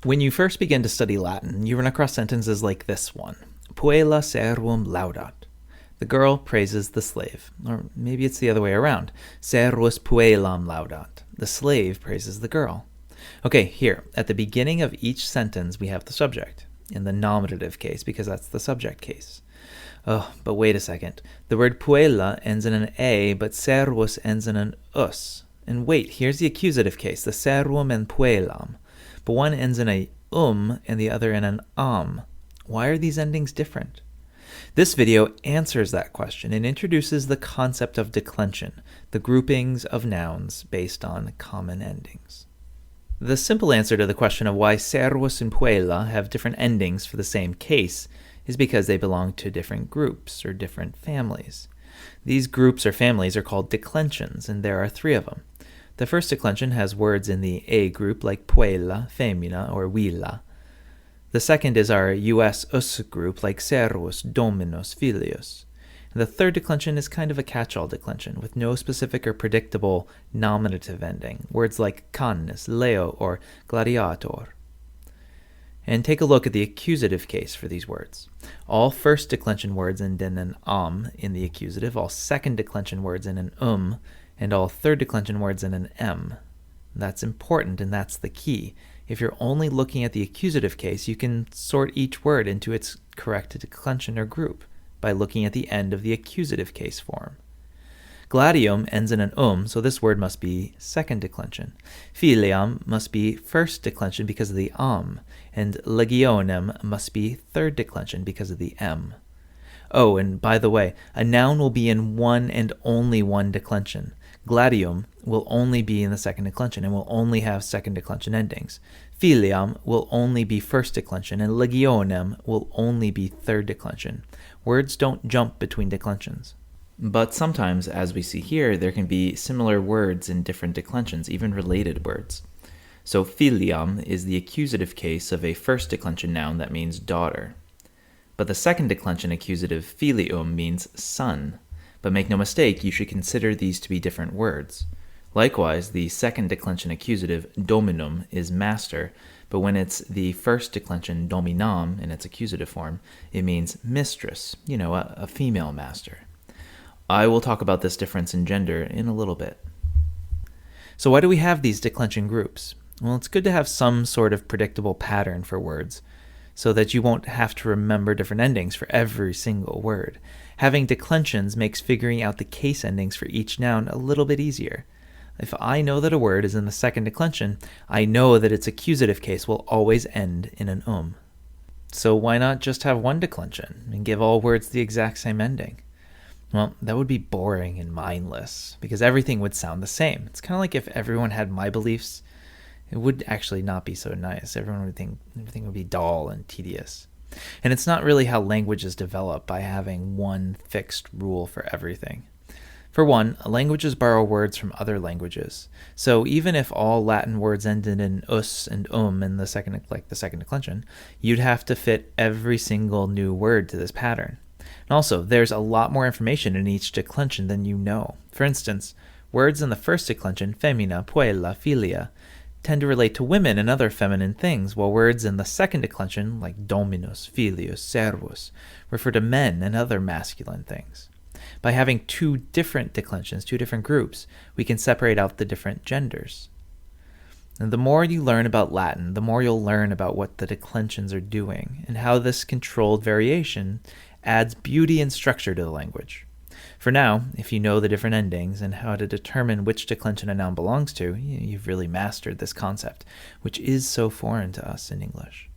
When you first begin to study Latin, you run across sentences like this one. Puella servum laudat. The girl praises the slave. Or maybe it's the other way around. Servus puellam laudat. The slave praises the girl. Okay, here, at the beginning of each sentence, we have the subject, in the nominative case, because that's the subject case. Oh, but wait a second. The word puella ends in an A, but servus ends in an us. And wait, here's the accusative case, the servum and puellam. But one ends in a and the other in an Why are these endings different? This video answers that question and introduces the concept of declension, the groupings of nouns based on common endings. The simple answer to the question of why servus and puella have different endings for the same case is because they belong to different groups or different families. These groups or families are called declensions, and there are 3 of them. The first declension has words in the A group like puella, femina, or villa. The second is our us group like servus, dominus, filius. And the third declension is kind of a catch-all declension with no specific or predictable nominative ending, words like canis, leo, or gladiator. And take a look at the accusative case for these words. All first declension words end in an in the accusative, all second declension words in an and all third declension words in an m. That's important, and that's the key. If you're only looking at the accusative case, you can sort each word into its correct declension or group by looking at the end of the accusative case form. Gladium ends in an so this word must be second declension. Filiam must be first declension because of the and legionem must be third declension because of the m. Oh, and by the way, a noun will be in one and only one declension. Gladium will only be in the second declension and will only have second declension endings. Filiam will only be first declension, and legionem will only be third declension. Words don't jump between declensions. But sometimes, as we see here, there can be similar words in different declensions, even related words. So filiam is the accusative case of a first declension noun that means daughter. But the second declension accusative filium means son. But make no mistake, you should consider these to be different words. Likewise, the second declension accusative dominum is master, but when it's the first declension dominam in its accusative form, it means mistress, a female master. I will talk about this difference in gender in a little bit. So why do we have these declension groups? Well, it's good to have some sort of predictable pattern for words, so that you won't have to remember different endings for every single word. Having declensions makes figuring out the case endings for each noun a little bit easier. If I know that a word is in the second declension, I know that its accusative case will always end in an So why not just have one declension and give all words the exact same ending? Well, that would be boring and mindless, because everything would sound the same. It's kind of like if everyone had my beliefs. It would actually not be so nice. Everyone would think everything would be dull and tedious. And it's not really how languages develop by having one fixed rule for everything. For one, languages borrow words from other languages. So even if all Latin words ended in us and in the second declension, you'd have to fit every single new word to this pattern. And also, there's a lot more information in each declension than you know. For instance, words in the first declension, femina, puella, filia, tend to relate to women and other feminine things, while words in the second declension, like dominus, filius, servus, refer to men and other masculine things. By having 2 different declensions, 2 different groups, we can separate out the different genders. And the more you learn about Latin, the more you'll learn about what the declensions are doing, and how this controlled variation adds beauty and structure to the language. For now, if you know the different endings and how to determine which declension a noun belongs to, you've really mastered this concept, which is so foreign to us in English.